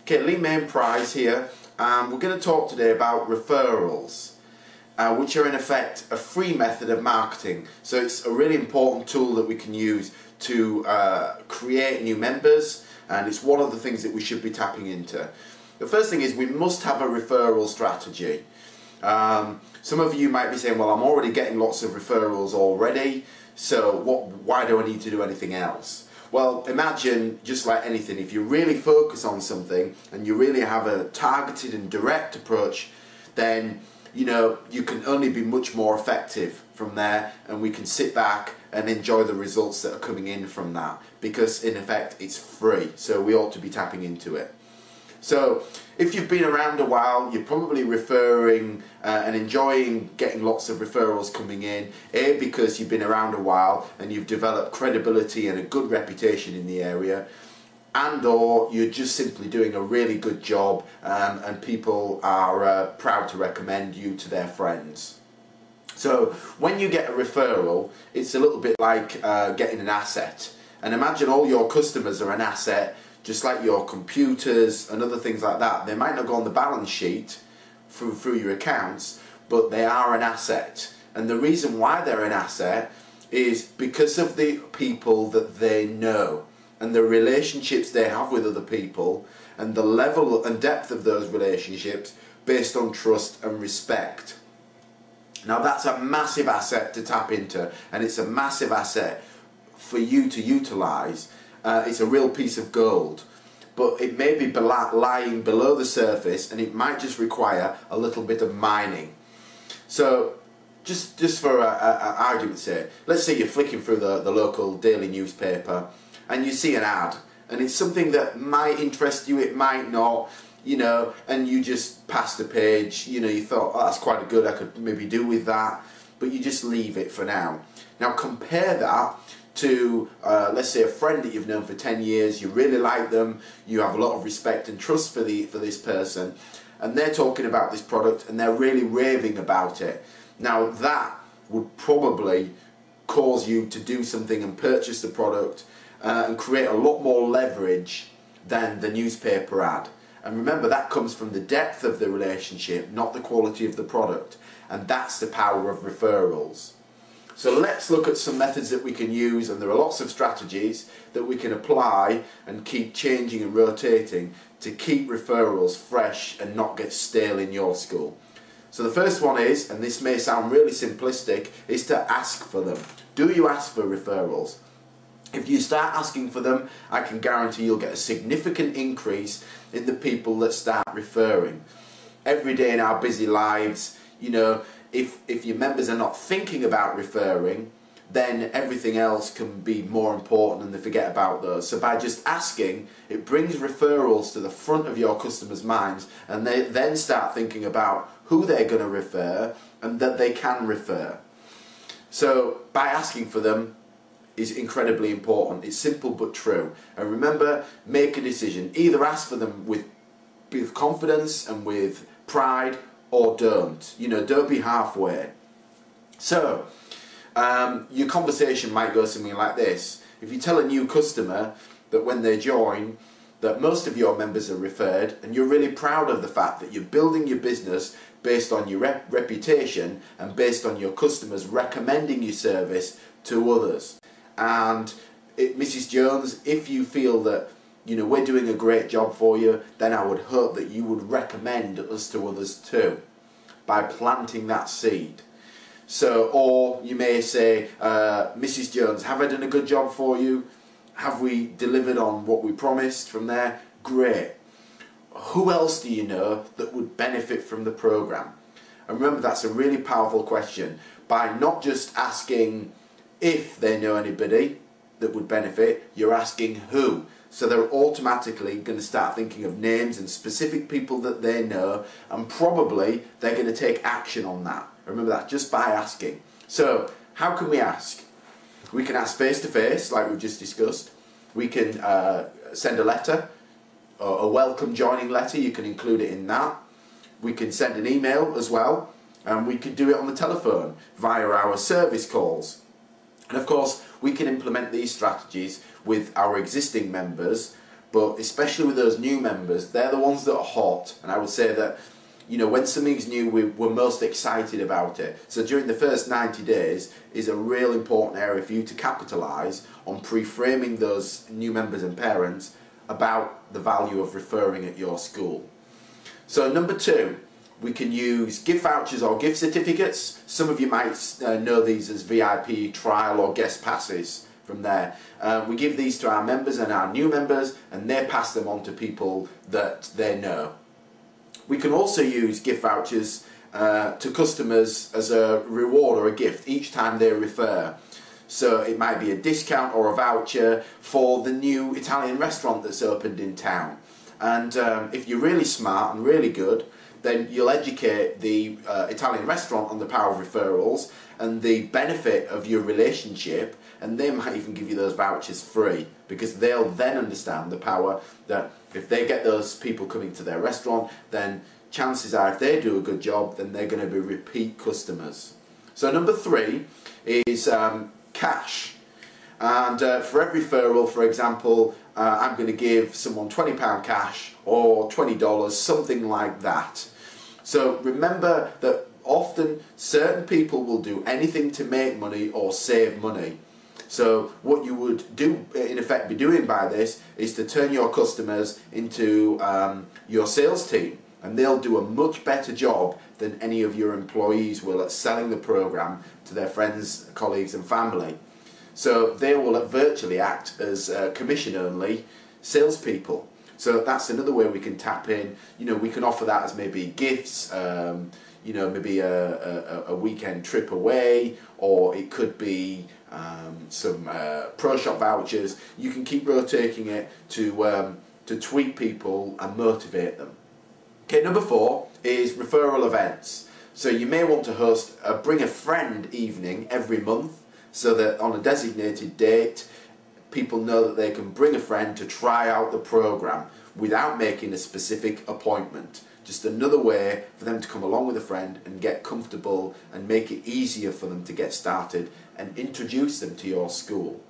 Okay, Mainprize here, and we're going to talk today about referrals, which are in effect a free method of marketing. So it's a really important tool that we can use to create new members, and it's one of the things that we should be tapping into. The first thing is we must have a referral strategy. Some of you might be saying, well, I'm already getting lots of referrals already, so why do I need to do anything else? Well, imagine, just like anything, if you really focus on something and you really have a targeted and direct approach, then you can only be much more effective from there, and we can sit back and enjoy the results that are coming in from that, because in effect it's free, so we ought to be tapping into it. So if you've been around a while, you're probably referring and enjoying getting lots of referrals coming in, because you've been around a while and you've developed credibility and a good reputation in the area, and or you're just simply doing a really good job, and people are proud to recommend you to their friends. So when you get a referral, it's a little bit like getting an asset. And imagine all your customers are an asset, just like your computers and other things like that. They might not go on the balance sheet through your accounts, but they are an asset. And the reason why they're an asset is because of the people that they know and the relationships they have with other people, and the level and depth of those relationships based on trust and respect. Now that's a massive asset to tap into, and it's a massive asset for you to utilize. It's a real piece of gold, but it may be lying below the surface, and it might just require a little bit of mining. So just for argument's sake, let's say you're flicking through the local daily newspaper and you see an ad, and it's something that might interest you, it might not, and you just passed the page, you thought, oh, that's quite good, I could maybe do with that, but you just leave it for now. Now compare that to, let's say, a friend that you've known for 10 years, you really like them, you have a lot of respect and trust for this person, and they're talking about this product and they're really raving about it. Now that would probably cause you to do something and purchase the product and create a lot more leverage than the newspaper ad. And remember, that comes from the depth of the relationship, not the quality of the product, and that's the power of referrals. So let's look at some methods that we can use, and there are lots of strategies that we can apply and keep changing and rotating to keep referrals fresh and not get stale in your school. So the first one is, and this may sound really simplistic, is to ask for them. Do you ask for referrals? If you start asking for them, I can guarantee you'll get a significant increase in the people that start referring. Every day in our busy lives, if your members are not thinking about referring, then everything else can be more important and they forget about those. So by just asking, it brings referrals to the front of your customers' minds, and they then start thinking about who they're going to refer and that they can refer. So by asking for them is incredibly important. It's simple but true. And remember, make a decision. Either ask for them with confidence and with pride, or don't. Don't be halfway. So your conversation might go something like this. If you tell a new customer that when they join, that most of your members are referred, and you're really proud of the fact that you're building your business based on your reputation and based on your customers recommending your service to others. And Mrs. Jones, if you feel that we're doing a great job for you, then I would hope that you would recommend us to others too, by planting that seed. So, or you may say, Mrs. Jones, have I done a good job for you? Have we delivered on what we promised from there? Great. Who else do you know that would benefit from the program? And remember, that's a really powerful question. By not just asking if they know anybody that would benefit, you're asking who. So they're automatically going to start thinking of names and specific people that they know, and probably they're going to take action on that. Remember that, just by asking. So how can we ask? We can ask face to face, like we've just discussed. We can send a letter, or a welcome joining letter. You can include it in that. We can send an email as well, and we can do it on the telephone via our service calls. And of course, we can implement these strategies with our existing members but especially with those new members, they're the ones that are hot, and I would say that, you know, when something's new, we're most excited about it. So during the first 90 days is a real important area for you to capitalise on pre-framing those new members and parents about the value of referring at your school. So number 2, we can use gift vouchers or gift certificates. Some of you might know these as VIP, trial or guest passes from there. We give these to our members and our new members, and they pass them on to people that they know. We can also use gift vouchers to customers as a reward or a gift each time they refer. So it might be a discount or a voucher for the new Italian restaurant that's opened in town. And if you're really smart and really good, then you'll educate the Italian restaurant on the power of referrals and the benefit of your relationship, and they might even give you those vouchers free, because they'll then understand the power that if they get those people coming to their restaurant, then chances are if they do a good job, then they're going to be repeat customers. So number 3 is cash. And for every referral, for example, I'm going to give someone £20 cash or $20, something like that. So remember that often certain people will do anything to make money or save money. So what you would do, in effect, be doing by this is to turn your customers into your sales team, and they'll do a much better job than any of your employees will at selling the program to their friends, colleagues and family. So they will virtually act as commission-only salespeople. So that's another way we can tap in. You know, we can offer that as maybe gifts, you know, maybe a weekend trip away, or it could be some pro shop vouchers. You can keep rotating it to tweak people and motivate them. Okay, number 4 is referral events. So you may want to host a bring a friend evening every month, so that on a designated date people know that they can bring a friend to try out the program without making a specific appointment. Just another way for them to come along with a friend and get comfortable and make it easier for them to get started and introduce them to your school.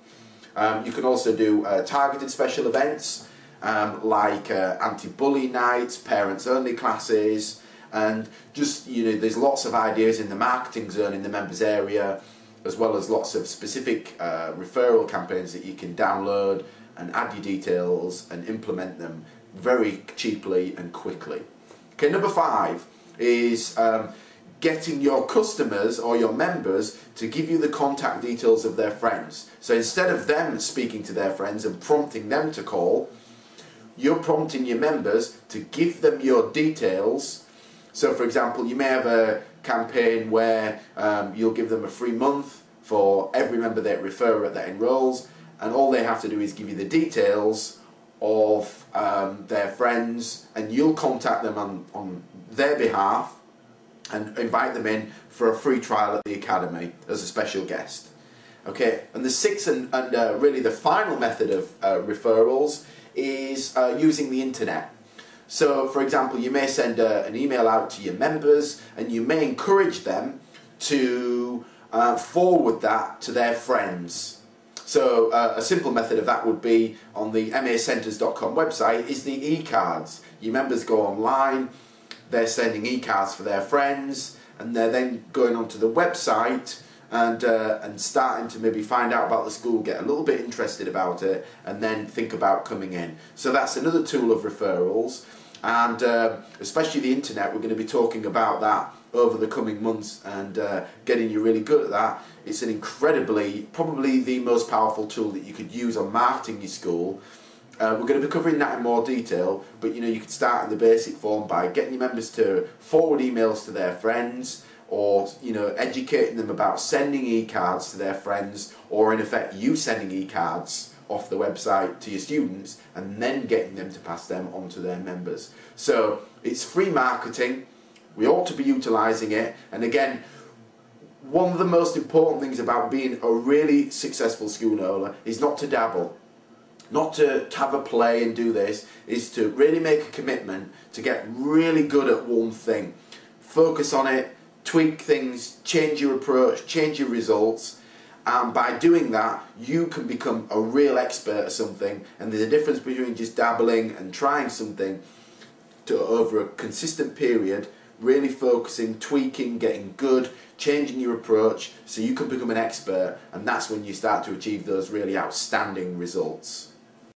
You can also do targeted special events like anti-bully nights, parents only classes, and just, you know, there's lots of ideas in the marketing zone in the members area, as well as lots of specific referral campaigns that you can download and add your details and implement them very cheaply and quickly. Okay, number 5 is getting your customers or your members to give you the contact details of their friends. So instead of them speaking to their friends and prompting them to call, you're prompting your members to give them your details. So for example, you may have a campaign where you'll give them a free month for every member that that enrolls, and all they have to do is give you the details of their friends, and you'll contact them on their behalf and invite them in for a free trial at the academy as a special guest. Okay, and the 6th and really the final method of referrals is using the internet. So for example, you may send an email out to your members, and you may encourage them to forward that to their friends. So a simple method of that would be on the macenters.com website is the e-cards. Your members go online, they're sending e-cards for their friends, and they're then going onto the website and starting to maybe find out about the school, get a little bit interested about it, and then think about coming in. So that's another tool of referrals, and especially the internet, we're going to be talking about that over the coming months and getting you really good at that. It's an incredibly, probably the most powerful tool that you could use on marketing your school. We're going to be covering that in more detail, but you know, you could start in the basic form by getting your members to forward emails to their friends, or you know, educating them about sending e-cards to their friends, or in effect you sending e-cards off the website to your students and then getting them to pass them on to their members. So it's free marketing. We ought to be utilising it, and again, one of the most important things about being a really successful school owner is not to dabble, not to have a play and do this, is to really make a commitment to get really good at one thing. Focus on it, tweak things, change your approach, change your results, And by doing that, you can become a real expert at something. And there's a difference between just dabbling and trying something to over a consistent period, really focusing, tweaking, getting good, changing your approach so you can become an expert, and that's when you start to achieve those really outstanding results.